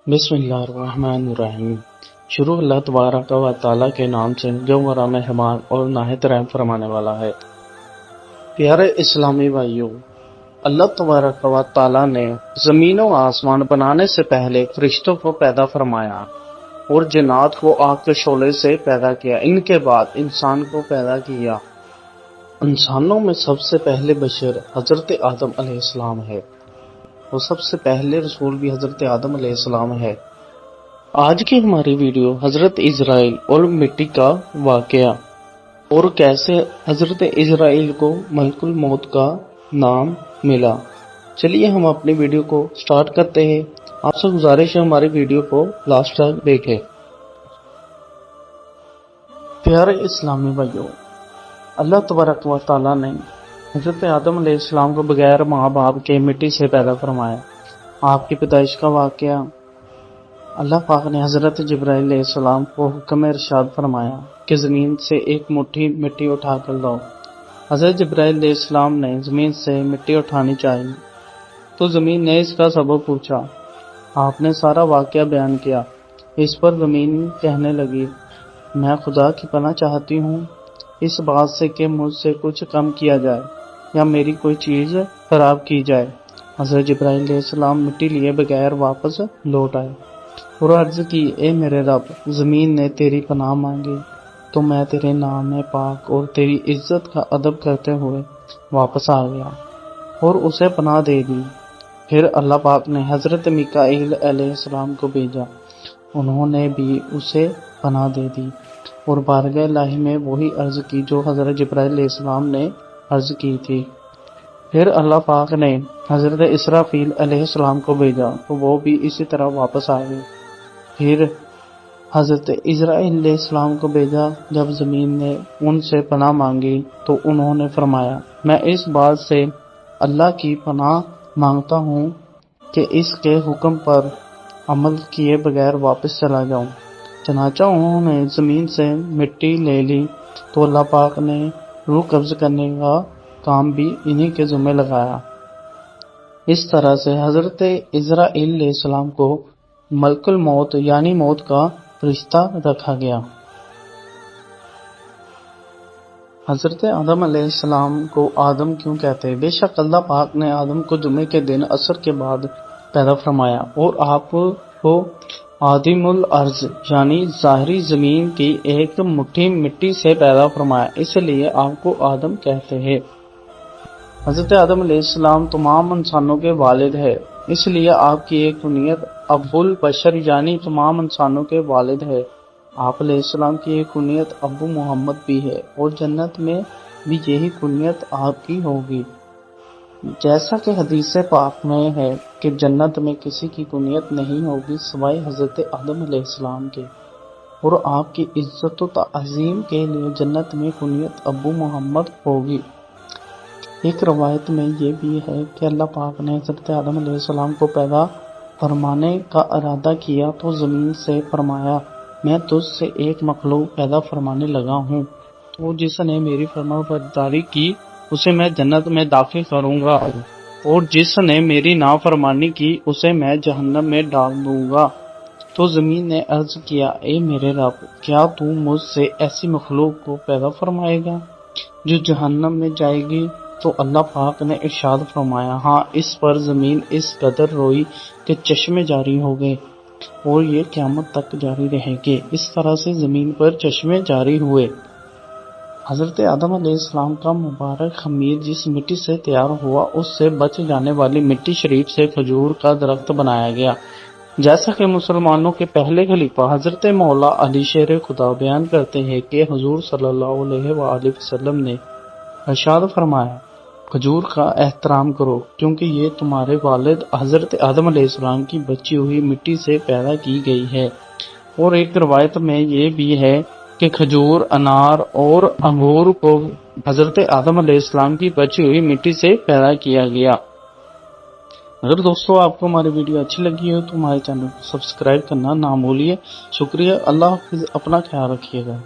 بسم اللہ الرحمن الرحیم۔ شروع اللہ تبارک و تعالیٰ کے نام سے جو بڑا مہربان اور نہایت رحم فرمانے والا ہے۔ پیارے اسلامی بھائیوں، اللہ تبارک و تعالیٰ نے زمین و آسمان بنانے سے پہلے فرشتوں کو پیدا فرمایا اور جنات کو آگ کے شعلے سے پیدا کیا۔ ان کے بعد انسان کو پیدا کیا۔ انسانوں میں سب سے پہلے بشر حضرت آدم علیہ السلام ہے اور سب سے پہلے رسول بھی حضرت آدم علیہ السلام ہے۔ آج کی ہماری ویڈیو حضرت اسرائیل اور مٹی کا واقعہ اور کیسے حضرت اسرائیل کو ملک الموت کا نام ملا۔ چلیے ہم اپنی ویڈیو کو سٹارٹ کرتے ہیں۔ آپ سے گزارش ہے ہماری ویڈیو کو لاسٹ تک دیکھیں۔ پیارے اسلامی بھائیوں، اللہ تبارک و تعالیٰ نے حضرت آدم علیہ السلام کو بغیر ماں باپ کے مٹی سے پیدا فرمایا۔ آپ کی پیدائش کا واقعہ، اللہ پاک نے حضرت جبرائیل علیہ السلام کو حکم ارشاد فرمایا کہ زمین سے ایک مٹھی مٹی اٹھا کر لاؤ۔ حضرت جبرائیل علیہ السلام نے زمین سے مٹی اٹھانی چاہی تو زمین نے اس کا سبب پوچھا۔ آپ نے سارا واقعہ بیان کیا۔ اس پر زمین کہنے لگی، میں خدا کی پناہ چاہتی ہوں اس بات سے کہ مجھ سے کچھ کم کیا جائے یا میری کوئی چیز خراب کی جائے۔ حضرت جبرائیل علیہ السلام مٹی لیے بغیر واپس لوٹ آئے اور عرض کی، اے میرے رب، زمین نے تیری پناہ مانگی تو میں تیرے نام پاک اور تیری عزت کا ادب کرتے ہوئے واپس آ گیا اور اسے پناہ دے دی۔ پھر اللہ پاک نے حضرت میکائیل علیہ السلام کو بھیجا، انہوں نے بھی اسے پناہ دے دی اور بارگاہ الہی میں وہی عرض کی جو حضرت جبرائیل علیہ السلام نے عرض کی تھی۔ پھر اللہ پاک نے حضرت اسرافیل علیہ السلام کو بھیجا تو وہ بھی اسی طرح واپس آ گئے۔ پھر حضرت اسرائیل علیہ السلام کو بھیجا۔ جب زمین نے ان سے پناہ مانگی تو انہوں نے فرمایا، میں اس بات سے اللہ کی پناہ مانگتا ہوں کہ اس کے حکم پر عمل کیے بغیر واپس چلا جاؤں۔ چنانچہ انہوں نے زمین سے مٹی لے لی تو اللہ پاک نے روح قبض کرنے کا کام بھی انہی کے ذمہ لگایا۔ اس طرح سے حضرت اسرائیل علیہ السلام کو ملک الموت یعنی موت کا فرشتہ رکھا گیا۔ حضرت آدم علیہ السلام کو آدم کیوں کہتے ہیں؟ بے شک اللہ پاک نے آدم کو جمعے کے دن عصر کے بعد پیدا فرمایا اور آپ کو آدم الارض یعنی ظاہری زمین کی ایک مٹھی مٹی سے پیدا فرمایا، اس لیے آپ کو آدم کہتے ہیں۔ حضرت آدم علیہ السلام تمام انسانوں کے والد ہے، اس لیے آپ کی ایک کنیت ابو البشر یعنی تمام انسانوں کے والد ہے۔ آپ علیہ السلام کی ایک کنیت ابو محمد بھی ہے اور جنت میں بھی یہی کنیت آپ کی ہوگی، جیسا کہ حدیث پاک میں ہے کہ جنت میں کسی کی کنیت نہیں ہوگی سوائے حضرت آدم علیہ السلام کے، اور آپ کی عزت و تعظیم کے لیے جنت میں کنیت ابو محمد ہوگی۔ ایک روایت میں یہ بھی ہے کہ اللہ پاک نے حضرت آدم علیہ السلام کو پیدا فرمانے کا ارادہ کیا تو زمین سے فرمایا، میں تجھ سے ایک مخلوق پیدا فرمانے لگا ہوں، تو جس نے میری فرما برداری کی اسے میں جنت میں داخل کروں گا اور جس نے میری نافرمانی کی اسے میں جہنم میں ڈال دوں گا۔ تو زمین نے عرض کیا، اے میرے رب، کیا تو مجھ سے ایسی مخلوق کو پیدا فرمائے گا جو جہنم میں جائے گی؟ تو اللہ پاک نے ارشاد فرمایا، ہاں۔ اس پر زمین اس قدر روئی کہ چشمے جاری ہو گئے اور یہ قیامت تک جاری رہے گے۔ اس طرح سے زمین پر چشمے جاری ہوئے۔ حضرت آدم علیہ السلام کا مبارک خمیر جس مٹی سے تیار ہوا اس سے بچ جانے والی مٹی شریف سے کھجور کا درخت بنایا گیا، جیسا کہ مسلمانوں کے پہلے خلیفہ حضرت مولا علی شیر خدا بیان کرتے ہیں کہ حضور صلی اللہ علیہ وآلہ وسلم نے ارشاد فرمایا، کھجور کا احترام کرو کیونکہ یہ تمہارے والد حضرت آدم علیہ السلام کی بچی ہوئی مٹی سے پیدا کی گئی ہے۔ اور ایک روایت میں یہ بھی ہے کہ کھجور، انار اور انگور کو حضرت آدم علیہ السلام کی بچی ہوئی مٹی سے پیدا کیا گیا۔ اگر دوستو آپ کو ہماری ویڈیو اچھی لگی ہو تو ہمارے چینل کو سبسکرائب کرنا نہ بھولیے۔ شکریہ، اللہ حافظ، اپنا خیال رکھیے گا۔